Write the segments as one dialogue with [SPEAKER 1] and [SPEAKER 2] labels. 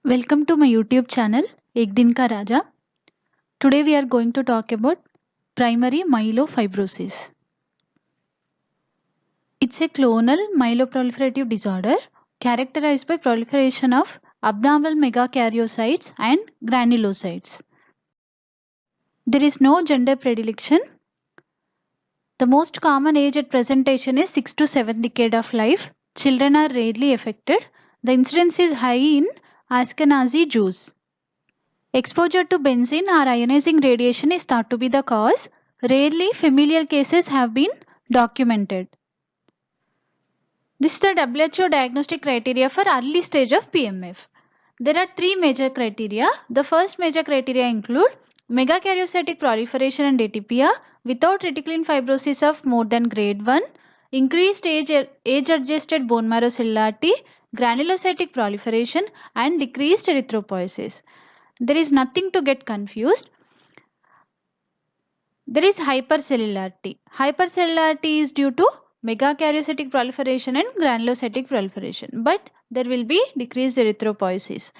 [SPEAKER 1] Welcome to my YouTube channel Ek Din Ka Raja. Today we are going to talk about primary myelofibrosis. It's a clonal myeloproliferative disorder characterized by proliferation of abnormal megakaryocytes and granulocytes. There is no gender predilection. The most common age at presentation is 6 to 7 decade of life. Children are rarely affected. The incidence is high in Ashkenazi Jews. Exposure to benzene or ionizing radiation is thought to be the cause. Rarely, familial cases have been documented. This is the WHO diagnostic criteria for early stage of PMF. There are three major criteria. The first major criteria include megakaryocytic proliferation and atypia without reticulin fibrosis of more than grade 1, increased age-adjusted bone marrow cellularity, granulocytic proliferation, and decreased erythropoiesis. There is nothing to get confused. There is hypercellularity. Hypercellularity is due to megakaryocytic proliferation and granulocytic proliferation, but there will be decreased erythropoiesis.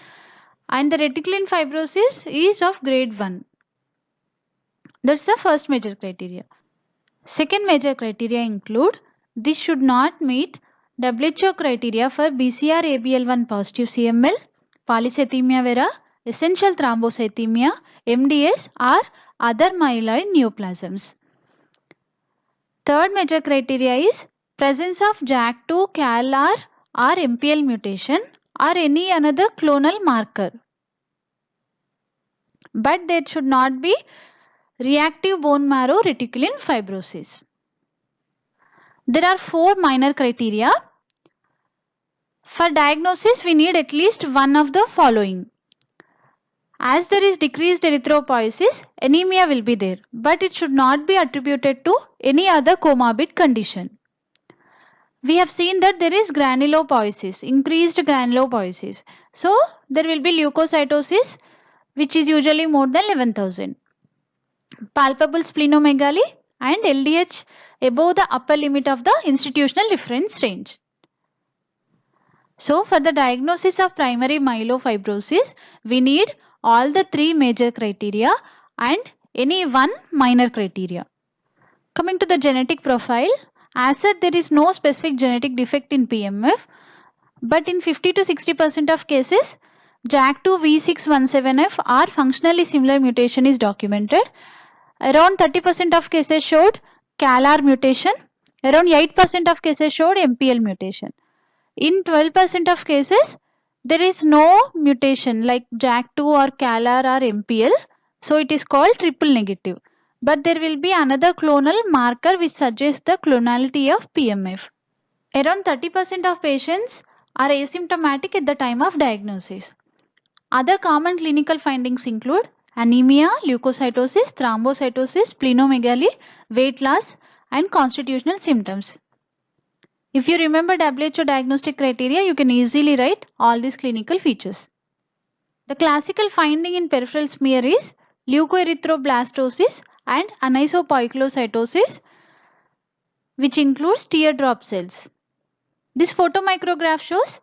[SPEAKER 1] And the reticulin fibrosis is of grade 1. That's the first major criteria. Second major criteria include this should not meet WHO criteria for BCR-ABL1 positive CML, polycythemia vera, essential thrombocythemia, MDS or other myeloid neoplasms. Third major criteria is presence of JAK2, CALR or MPL mutation or any another clonal marker. But there should not be reactive bone marrow reticulin fibrosis. There are four minor criteria. For diagnosis, we need at least one of the following. As there is decreased erythropoiesis, anemia will be there, but it should not be attributed to any other comorbid condition. We have seen that there is granulopoiesis, increased granulopoiesis. So, there will be leukocytosis, which is usually more than 11,000. Palpable splenomegaly and LDH above the upper limit of the institutional reference range. So, for the diagnosis of primary myelofibrosis, we need all the three major criteria and any one minor criteria. Coming to the genetic profile, as said, there is no specific genetic defect in PMF, but in 50 to 60% of cases, JAK2 V617F or functionally similar mutation is documented. Around 30% of cases showed CALR mutation. Around 8% of cases showed MPL mutation. In 12% of cases, there is no mutation like JAK2 or CALR or MPL. So it is called triple negative. But there will be another clonal marker which suggests the clonality of PMF. Around 30% of patients are asymptomatic at the time of diagnosis. Other common clinical findings include anemia, leukocytosis, thrombocytosis, splenomegaly, weight loss, and constitutional symptoms. If you remember WHO diagnostic criteria, you can easily write all these clinical features. The classical finding in peripheral smear is leukoerythroblastosis and anisopoikilocytosis, which includes teardrop cells. This photomicrograph shows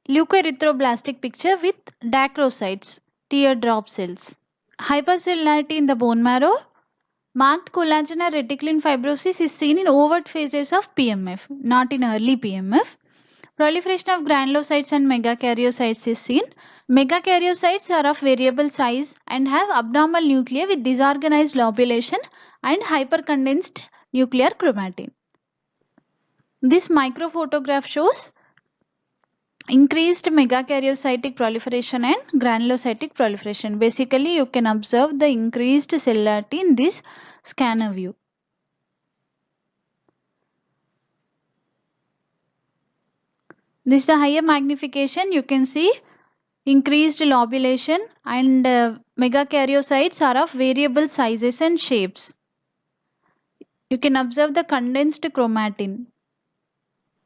[SPEAKER 1] leukoerythroblastic picture with dacrocytes, teardrop cells. Hypercellularity in the bone marrow. Marked collagen or reticulin fibrosis is seen in overt phases of PMF, not in early PMF. Proliferation of granulocytes and megakaryocytes is seen. Megakaryocytes are of variable size and have abnormal nuclei with disorganized lobulation and hypercondensed nuclear chromatin. This microphotograph shows increased megakaryocytic proliferation and granulocytic proliferation. Basically, you can observe the increased cellularity in this scanner view. This is the higher magnification. You can see increased lobulation and megakaryocytes are of variable sizes and shapes. You can observe the condensed chromatin.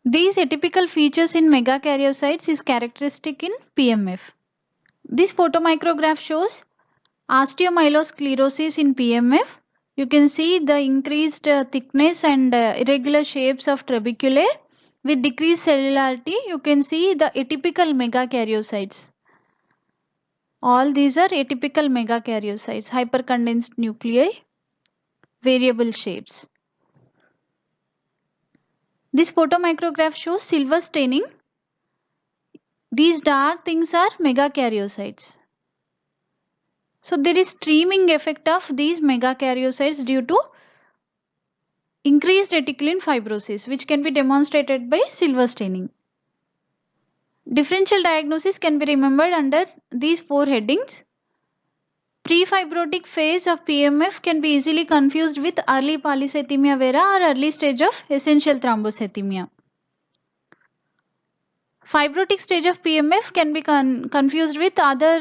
[SPEAKER 1] These atypical features in megakaryocytes is characteristic in PMF. This photomicrograph shows osteomyelosclerosis in PMF. You can see the increased thickness and irregular shapes of trabeculae. With decreased cellularity, you can see the atypical megakaryocytes. All these are atypical megakaryocytes, hypercondensed nuclei, variable shapes. This photomicrograph shows silver staining. These dark things are megakaryocytes. So there is streaming effect of these megakaryocytes due to increased reticulin fibrosis, which can be demonstrated by silver staining. Differential diagnosis can be remembered under these 4 headings. Prefibrotic phase of PMF can be easily confused with early polycythemia vera or early stage of essential thrombocythemia. Fibrotic stage of PMF can be confused with other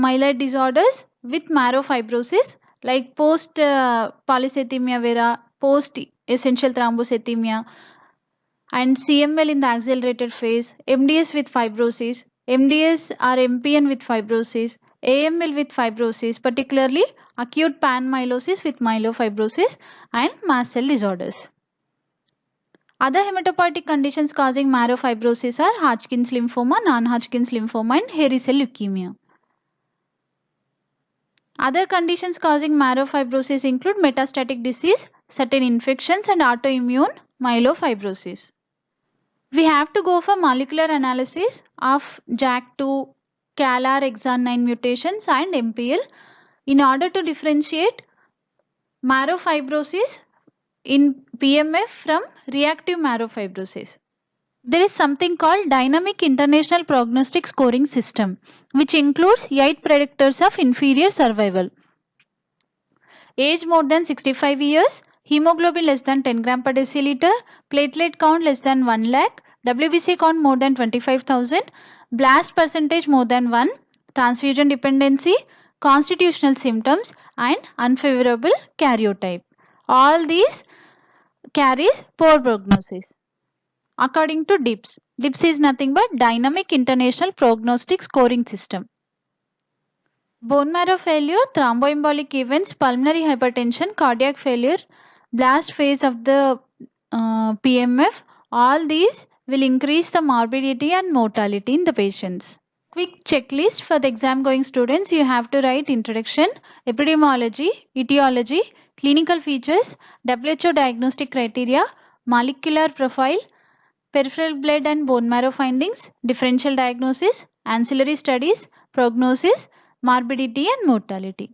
[SPEAKER 1] myeloid disorders with marrow fibrosis like post polycythemia vera, post essential thrombocythemia, and CML in the accelerated phase, MDS with fibrosis, MDS or MPN with fibrosis, AML with fibrosis, particularly acute panmyelosis with myelofibrosis, and mast cell disorders. Other hematopoietic conditions causing marrow fibrosis are Hodgkin's lymphoma, non-Hodgkin's lymphoma, and hairy cell leukemia. Other conditions causing marrow fibrosis include metastatic disease, certain infections, and autoimmune myelofibrosis. We have to go for molecular analysis of JAK2, CALR exon 9 mutations and MPL in order to differentiate marrow fibrosis in PMF from reactive marrow fibrosis. There is something called Dynamic International Prognostic Scoring System, which includes 8 predictors of inferior survival. Age more than 65 years, hemoglobin less than 10 gram per deciliter, platelet count less than 1 lakh, WBC count more than 25,000, blast percentage more than 1, transfusion dependency, constitutional symptoms, and unfavorable karyotype. All these carries poor prognosis. According to DIPS, DIPS is nothing but Dynamic International Prognostic Scoring System. Bone marrow failure, thromboembolic events, pulmonary hypertension, cardiac failure, blast phase of the PMF, all these will increase the morbidity and mortality in the patients. Quick checklist for the exam going students. You have to write introduction, epidemiology, etiology, clinical features, WHO diagnostic criteria, molecular profile, peripheral blood and bone marrow findings, differential diagnosis, ancillary studies, prognosis, morbidity and mortality.